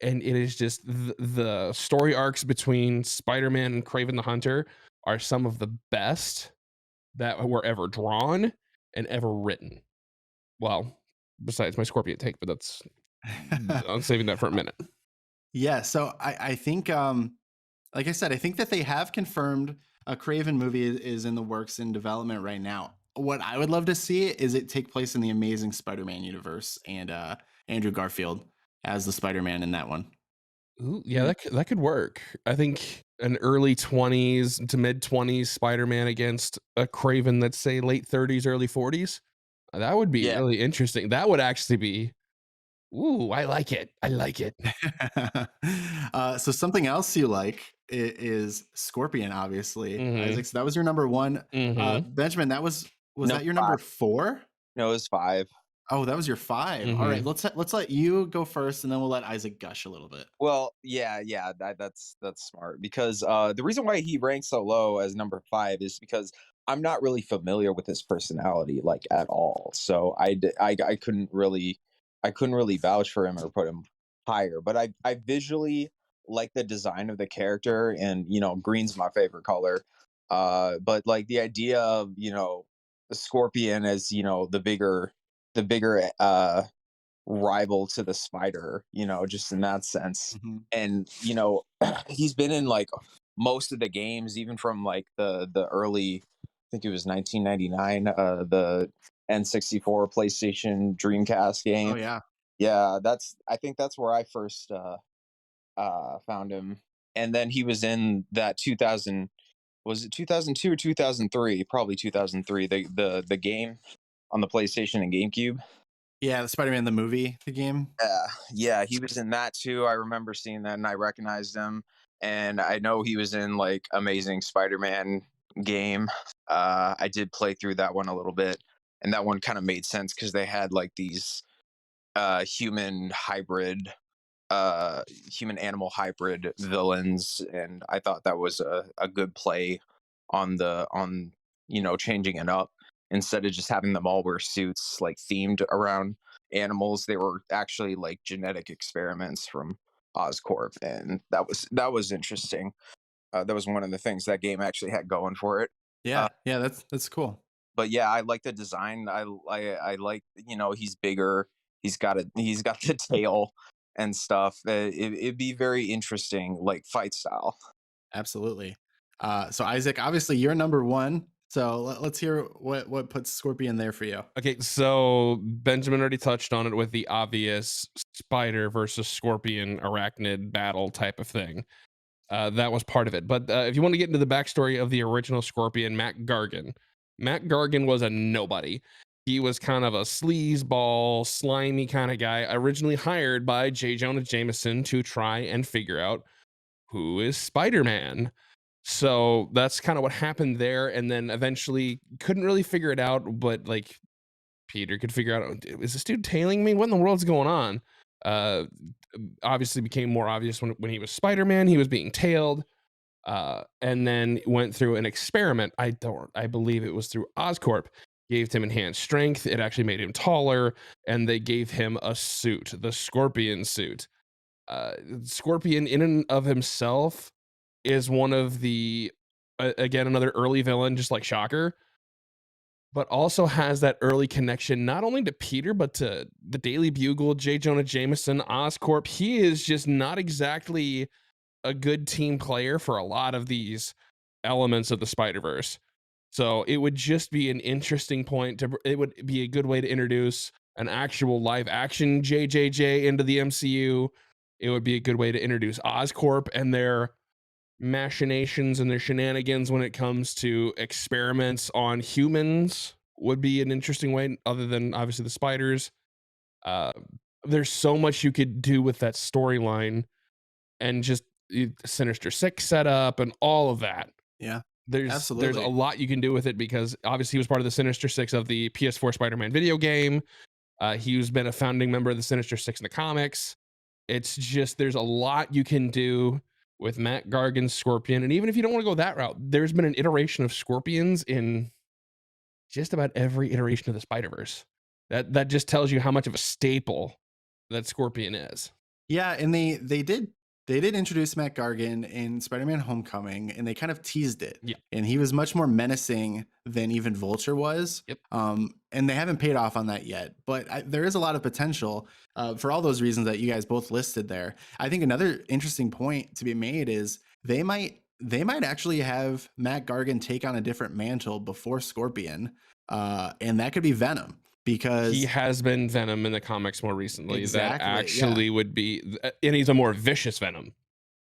And it is just the story arcs between Spider-Man and Craven the Hunter are some of the best that were ever drawn and ever written. Well, besides my Scorpion take, but that's I'm saving that for a minute. Yeah, so I think like I said, I think that they have confirmed a Craven movie is in the works in development right now. What I would love to see is it take place in the Amazing Spider-Man universe and Andrew Garfield as the Spider-Man in that one. Ooh, yeah, that could work. I think an early 20s to mid 20s Spider-Man against a Craven that's say late 30s, early 40s. That would be Yeah. really interesting. That would actually be ooh, I like it. I like it. So something else you like is Scorpion, obviously. Mhm. Isaac, so that was your number 1. Mhm. Benjamin, was No, that your number 4? No, it was 5. Oh, that was your 5. All right, let's let you go first, and then we'll let Isaac gush a little bit. Well, yeah, that's smart because the reason why he ranks so low as number 5 is because I'm not really familiar with his personality like at all. So I couldn't really vouch for him or put him higher. But I visually like the design of the character, and green's my favorite color. But like the idea of the Scorpion as the bigger rival to the Spider, just in that sense. And he's been in like most of the games, even from like the early, I think it was 1999, the N64 PlayStation Dreamcast game. Oh yeah. Yeah, I think that's where I first found him. And then he was in that 2000, was it 2002 or 2003? Probably 2003, the game on the PlayStation and GameCube. Yeah, the Spider-Man the movie, the game. Yeah, he was in that too. I remember seeing that and I recognized him. and I know he was in like Amazing Spider-Man game. I did play through that one a little bit, and that one kind of made sense because they had like these human hybrid, human animal hybrid villains, and I thought that was a good play on changing it up instead of just having them all wear suits like themed around animals. They were actually like genetic experiments from Oscorp, and that was interesting. That was one of the things that game actually had going for it. Yeah, Uh, yeah, that's cool. but yeah, I like the design. I like, he's bigger. He's got the tail and stuff. It'd be very interesting, like fight style. Absolutely. So Isaac, obviously you're number one. So let's hear what puts Scorpion there for you. Okay, so Benjamin already touched on it with the obvious spider versus scorpion arachnid battle type of thing. That was part of it. But if you want to get into the backstory of the original Scorpion, Matt Gargan was a nobody. He was kind of a sleazeball, slimy kind of guy, originally hired by J. Jonah Jameson to try and figure out who is Spider-Man. So that's kind of what happened there. And then eventually couldn't really figure it out, but like Peter could figure out, is this dude tailing me? What in the world's going on? Uh, Obviously became more obvious when he was Spider-Man, he was being tailed. And then went through an experiment. I believe it was through Oscorp, gave him enhanced strength. It actually made him taller, and they gave him a suit, the Scorpion suit. Scorpion, in and of himself, is one of the again another early villain, just like Shocker, but also has that early connection not only to Peter but to the Daily Bugle, J. Jonah Jameson, Oscorp. He is just not exactly a good team player for a lot of these elements of the Spider-Verse. So it would just be an interesting point it would be a good way to introduce an actual live action JJJ into the MCU. It would be a good way to introduce Oscorp and their machinations and their shenanigans when it comes to experiments on humans. Would be an interesting way, other than obviously the spiders. Uh, there's so much you could do with that storyline, and just Sinister Six setup and all of that. Yeah, There's a absolutely. lot you can do with it, because obviously he was part of the Sinister Six of the PS4 Spider-Man video game. He's been a founding member of the Sinister Six in the comics. It's just, there's a lot you can do with Matt Gargan's Scorpion. And even if you don't want to go that route, there's been an iteration of Scorpions in just about every iteration of the Spider-Verse. That just tells you how much of a staple that Scorpion is. Yeah, and they did introduce Matt Gargan in Spider-Man Homecoming, and they kind of teased it. Yeah. And he was much more menacing than even Vulture was. Yep. And they haven't paid off on that yet, but there is a lot of potential for all those reasons that you guys both listed there. I think another interesting point to be made is they might actually have Matt Gargan take on a different mantle before Scorpion, and that could be Venom. Because he has been Venom in the comics more recently. Exactly, that actually would be, and he's a more vicious Venom,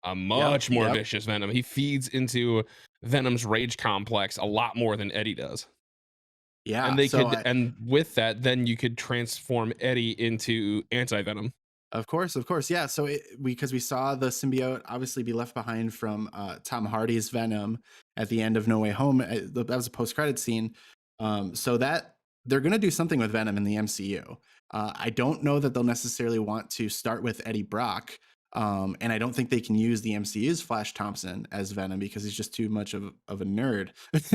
a much more vicious Venom. He feeds into Venom's rage complex a lot more than Eddie does. Yeah, and and with that, then you could transform Eddie into anti-Venom. Of course, yeah. So because we saw the symbiote obviously be left behind from Tom Hardy's Venom at the end of No Way Home. That was a post-credit scene. So that they're going to do something with Venom in the MCU. I don't know that they'll necessarily want to start with Eddie Brock. And I don't think they can use the MCU's Flash Thompson as Venom because he's just too much of a nerd.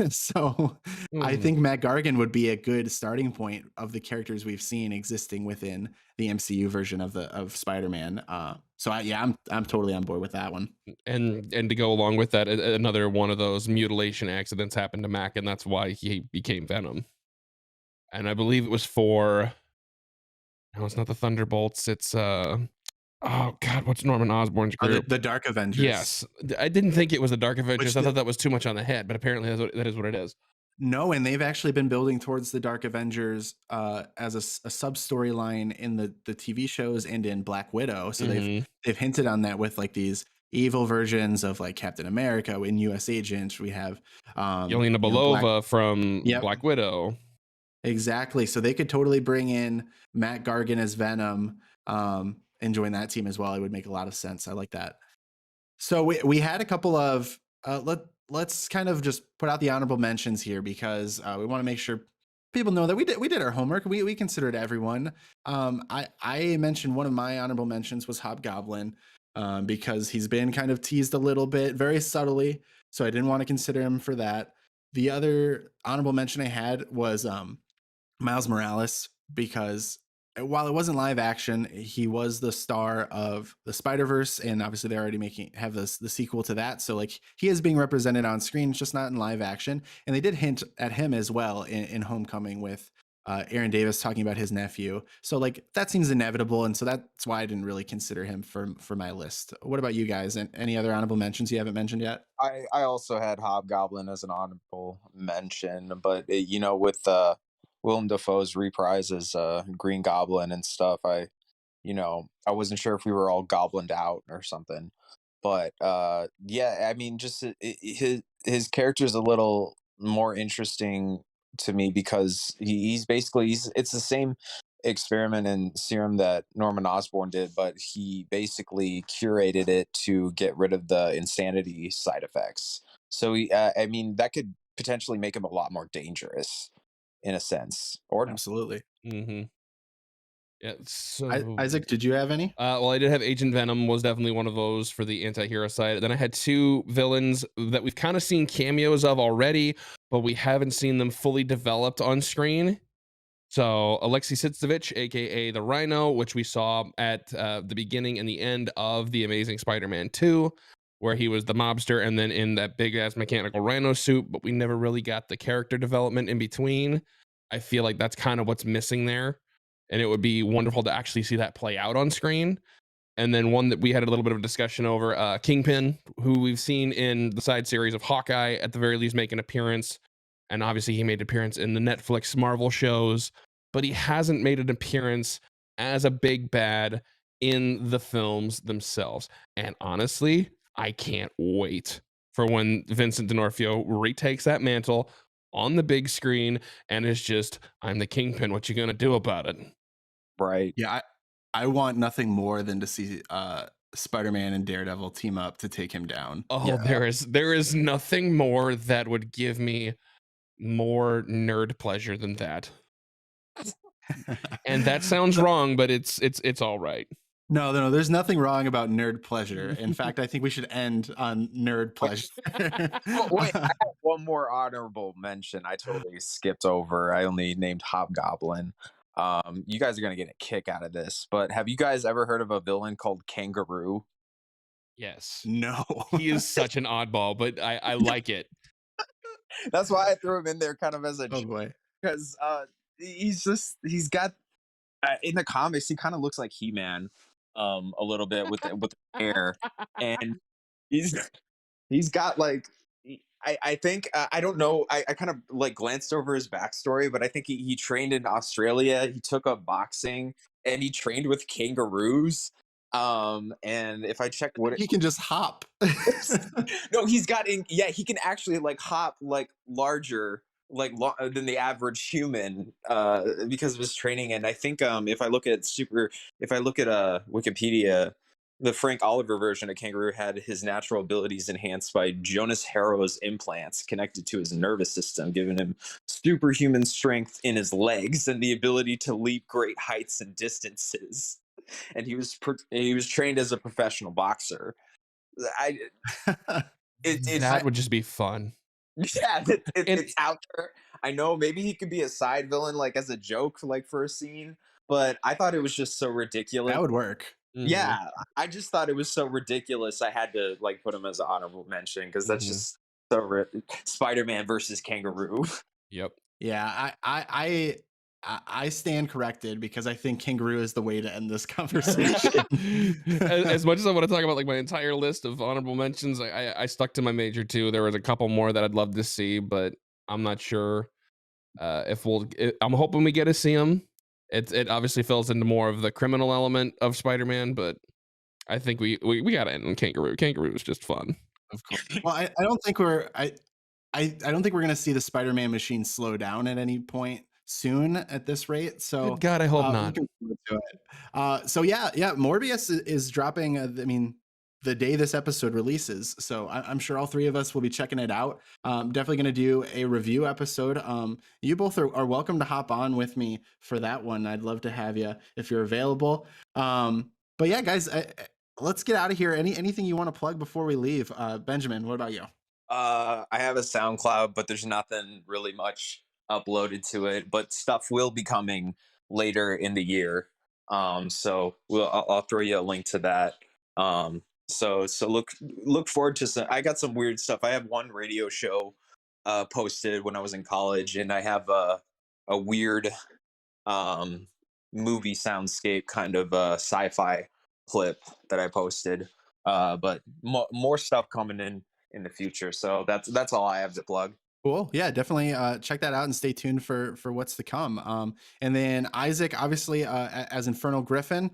So I think Matt Gargan would be a good starting point of the characters we've seen existing within the MCU version of Spider-Man. So I'm totally on board with that one. And to go along with that, another one of those mutilation accidents happened to Mac, and that's why he became Venom. And I believe it was for, no, it's not the Thunderbolts. It's oh God, what's Norman Osborn's group? The Dark Avengers. Yes, I didn't think it was the Dark Avengers. I thought that was too much on the head, but apparently that is what it is. No, and they've actually been building towards the Dark Avengers as a sub storyline in the TV shows and in Black Widow. So they've hinted on that with like these evil versions of like Captain America in U.S. Agent. We have Yelena Belova from Black Widow. Exactly. So they could totally bring in Matt Gargan as Venom and join that team as well. It would make a lot of sense. I like that. So we had a couple of let's kind of just put out the honorable mentions here because we want to make sure people know that we did our homework. We considered everyone. I mentioned one of my honorable mentions was Hobgoblin because he's been kind of teased a little bit, very subtly. So I didn't want to consider him for that. The other honorable mention I had was Miles Morales because while it wasn't live action, he was the star of the Spider-Verse, and obviously they're already have the sequel to that. So like he is being represented on screen, just not in live action. And they did hint at him as well in Homecoming with Aaron Davis talking about his nephew. So like that seems inevitable, and so that's why I didn't really consider him for my list. What about you guys? And any other honorable mentions you haven't mentioned yet? I also had Hobgoblin as an honorable mention, but with Willem Dafoe's reprise as Green Goblin and stuff, I wasn't sure if we were all goblined out or something. But yeah, I mean, just his character's a little more interesting to me because it's the same experiment and serum that Norman Osborn did, but he basically curated it to get rid of the insanity side effects. So I mean, that could potentially make him a lot more dangerous in a sense. Or Absolutely. Mm-hmm. Yeah. So Isaac, did you have any? Well, I did have Agent Venom was definitely one of those for the anti-hero side. Then I had two villains that we've kind of seen cameos of already, but we haven't seen them fully developed on screen. So Alexei Sitsevich, aka the Rhino, which we saw at the beginning and the end of the Amazing Spider-Man 2, where he was the mobster and then in that big ass mechanical rhino suit, but we never really got the character development in between. I feel like that's kind of what's missing there. And it would be wonderful to actually see that play out on screen. And then one that we had a little bit of a discussion over, Kingpin, who we've seen in the side series of Hawkeye, at the very least make an appearance. And obviously he made an appearance in the Netflix Marvel shows, but he hasn't made an appearance as a big bad in the films themselves. And honestly, I can't wait for when Vincent D'Onofrio retakes that mantle on the big screen and is just, I'm the Kingpin, what you gonna do about it? right. Yeah, I want nothing more than to see Spider-Man and Daredevil team up to take him down. Oh, Yeah. there is nothing more that would give me more nerd pleasure than that. And that sounds wrong, but it's all right. No, there's nothing wrong about nerd pleasure. In fact, I think we should end on nerd pleasure. Oh, wait, I have one more honorable mention I totally skipped over. I only named Hobgoblin. You guys are gonna get a kick out of this, but have you guys ever heard of a villain called Kangaroo? Yes. No. He is such an oddball, but I like it. That's why I threw him in there kind of as a Oh joke, boy. because he's got in the comics he kind of looks like He-Man, a little bit with the hair, and he's he's got like I think I don't know, I kind of like glanced over his backstory, but I think he trained in Australia. He took up boxing and he trained with kangaroos. And if I check what He can just hop. no, yeah, he can actually like hop like larger like than the average human because of his training. And I think if I look at Wikipedia, the Frank Oliver version of Kangaroo had his natural abilities enhanced by Jonas Harrow's implants connected to his nervous system, giving him superhuman strength in his legs and the ability to leap great heights and distances. And he was trained as a professional boxer. I it's That would just be fun. yeah, it's out there. I know maybe he could be a side villain, like as a joke, like for a scene. But I thought it was just so ridiculous. That would work. Mhm. Yeah, I just thought it was so ridiculous. I had to like put him as an honorable mention because that's Mhm. just so Spider-Man versus Kangaroo. Yep. Yeah, I stand corrected because I think Kangaroo is the way to end this conversation. As much as I want to talk about like my entire list of honorable mentions, I stuck to my major two. There was a couple more that I'd love to see, but I'm not sure if I'm hoping we get to see them. It obviously falls into more of the criminal element of Spider-Man, but I think we got to end on Kangaroo. Kangaroo is just fun. Of course. Well, I don't think I don't think we're gonna see the Spider-Man machine slow down at any point soon at this rate. So Good God, I hope not. looking forward to it. So yeah, Morbius is dropping. I mean, the day this episode releases. So I'm sure all three of us will be checking it out. Definitely going to do a review episode. You both are welcome to hop on with me for that one. I'd love to have you if you're available. But yeah, guys, let's get out of here. Anything you want to plug before we leave? Benjamin, what about you? I have a SoundCloud, but there's nothing really much uploaded to it. But stuff will be coming later in the year. So I'll throw you a link to that. So look forward to some. I got some weird stuff. I have one radio show posted when I was in college, and I have a weird movie soundscape kind of sci-fi clip that I posted. But more stuff coming in the future. So that's all I have to plug. Cool. Yeah, definitely check that out and stay tuned for what's to come. And then Isaac, obviously, as InfernalGriffin,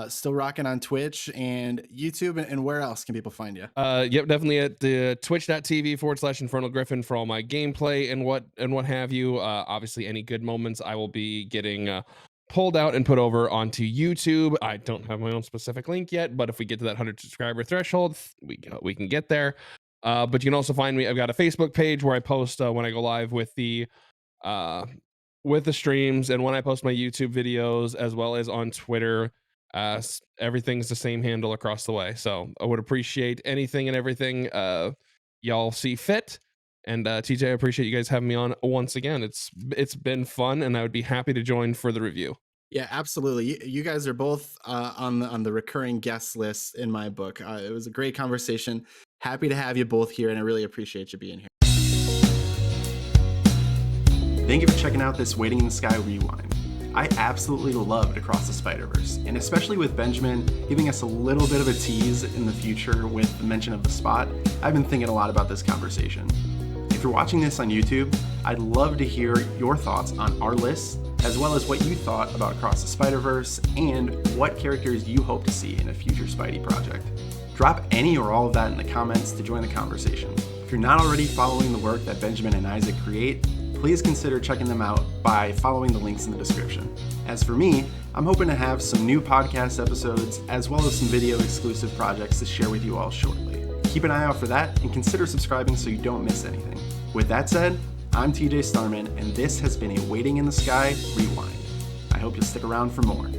still rocking on Twitch and YouTube. And where else can people find you? Yep, definitely at the twitch.tv/InfernalGriffin for all my gameplay and what have you. Obviously, any good moments I will be getting pulled out and put over onto YouTube. I don't have my own specific link yet, but if we get to that 100 subscriber threshold, we can get there. But you can also find me. I've got a Facebook page where I post when I go live with the streams, and when I post my YouTube videos, as well as on Twitter. Everything's the same handle across the way. So I would appreciate anything and everything y'all see fit. And TJ, I appreciate you guys having me on once again. It's been fun, and I would be happy to join for the review. Yeah, absolutely. You guys are both on the recurring guest list in my book. It was a great conversation. Happy to have you both here, and I really appreciate you being here. Thank you for checking out this Waiting in the Sky rewind. I absolutely loved Across the Spider-Verse, and especially with Benjamin giving us a little bit of a tease in the future with the mention of the spot. I've been thinking a lot about this conversation. If you're watching this on YouTube, I'd love to hear your thoughts on our list, as well as what you thought about Across the Spider-Verse and what characters you hope to see in a future Spidey project. Drop any or all of that in the comments to join the conversation. If you're not already following the work that Benjamin and Isaac create, please consider checking them out by following the links in the description. As for me, I'm hoping to have some new podcast episodes as well as some video exclusive projects to share with you all shortly. Keep an eye out for that and consider subscribing so you don't miss anything. With that said, I'm TJ Starman, and this has been a Waiting in the Sky Rewind. I hope you'll stick around for more.